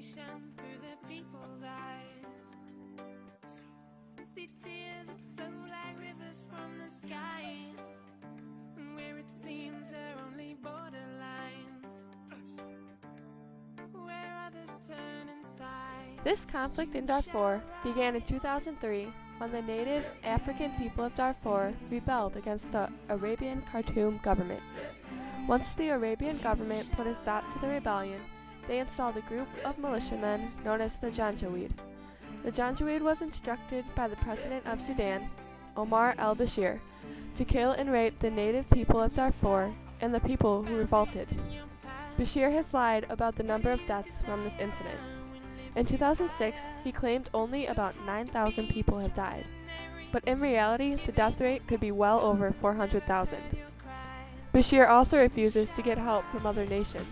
nation through the people's eyes. See tears that flow like rivers from the skies, and where it seems they're only borderlines, where others turn inside. This conflict in Darfur began in 2003 when the native African people of Darfur rebelled against the Arabian Khartoum government. Once the Arabian government put a stop to the rebellion, they installed a group of militiamen known as the Janjaweed. The Janjaweed was instructed by the President of Sudan, Omar al-Bashir, to kill and rape the native people of Darfur and the people who revolted. Bashir has lied about the number of deaths from this incident. In 2006, he claimed only about 9,000 people have died, but in reality, the death rate could be well over 400,000. Bashir also refuses to get help from other nations.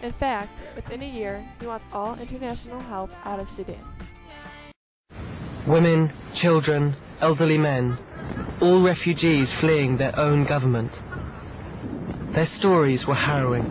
In fact, within a year, he wants all international help out of Sudan. Women, children, elderly men, all refugees fleeing their own government. Their stories were harrowing.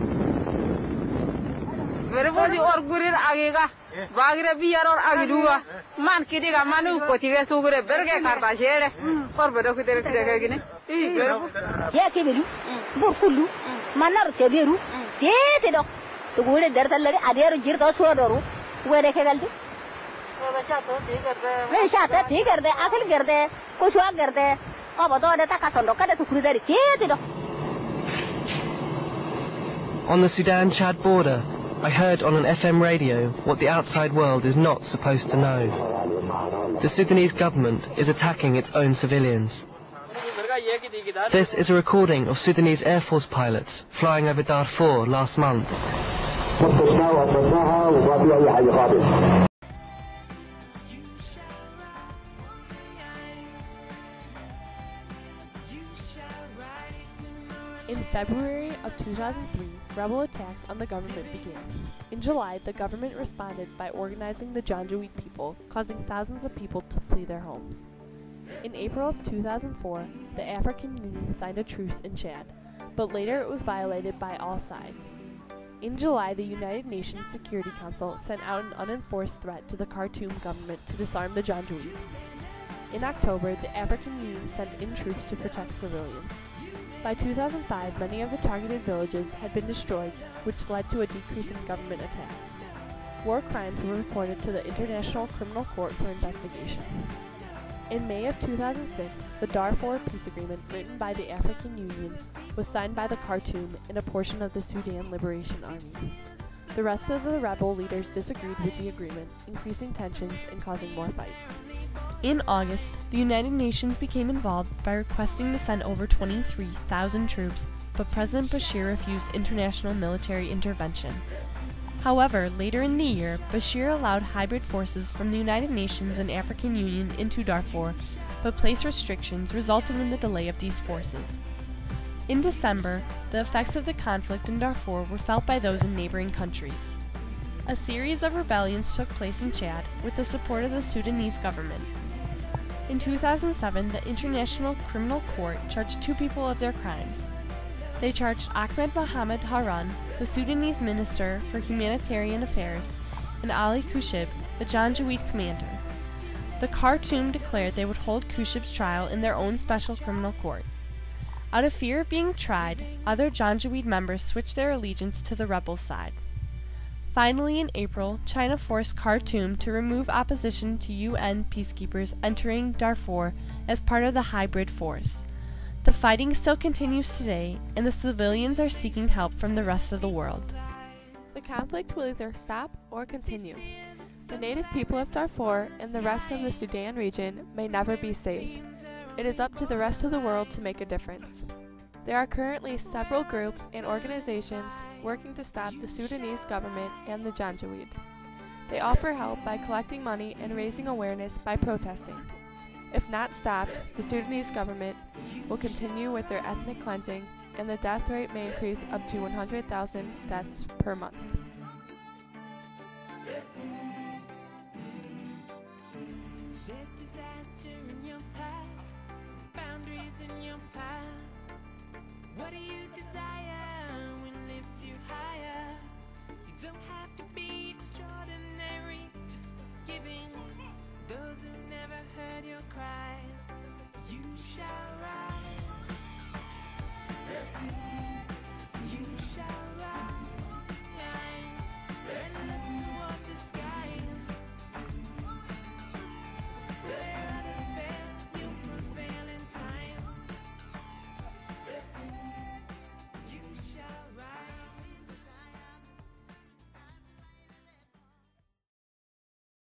On the Sudan-Chad border, I heard on an FM radio what the outside world is not supposed to know. The Sudanese government is attacking its own civilians. This is a recording of Sudanese Air Force pilots flying over Darfur last month. In February of 2003, rebel attacks on the government began. In July, the government responded by organizing the Janjaweed people, causing thousands of people to flee their homes. In April of 2004, the African Union signed a truce in Chad, but later it was violated by all sides. In July, the United Nations Security Council sent out an unenforced threat to the Khartoum government to disarm the Janjaweed. In October, the African Union sent in troops to protect civilians. By 2005, many of the targeted villages had been destroyed, which led to a decrease in government attacks. War crimes were reported to the International Criminal Court for investigation. In May of 2006, the Darfur Peace Agreement, written by the African Union, was signed by the Khartoum and a portion of the Sudan Liberation Army. The rest of the rebel leaders disagreed with the agreement, increasing tensions and causing more fights. In August, the United Nations became involved by requesting to send over 23,000 troops, but President Bashir refused international military intervention. However, later in the year, Bashir allowed hybrid forces from the United Nations and African Union into Darfur, but placed restrictions resulting in the delay of these forces. In December, the effects of the conflict in Darfur were felt by those in neighboring countries. A series of rebellions took place in Chad with the support of the Sudanese government. In 2007, the International Criminal Court charged two people of their crimes. They charged Ahmed Mohamed Harun, the Sudanese Minister for Humanitarian Affairs, and Ali Kushib, the Janjaweed commander. The Khartoum declared they would hold Kushib's trial in their own special criminal court. Out of fear of being tried, other Janjaweed members switched their allegiance to the rebels' side. Finally, in April, China forced Khartoum to remove opposition to UN peacekeepers entering Darfur as part of the hybrid force. The fighting still continues today, and the civilians are seeking help from the rest of the world. The conflict will either stop or continue. The native people of Darfur and the rest of the Sudan region may never be saved. It is up to the rest of the world to make a difference. There are currently several groups and organizations working to stop the Sudanese government and the Janjaweed. They offer help by collecting money and raising awareness by protesting. If not stopped, the Sudanese government will continue with their ethnic cleansing, and the death rate may increase up to 100,000 deaths per month.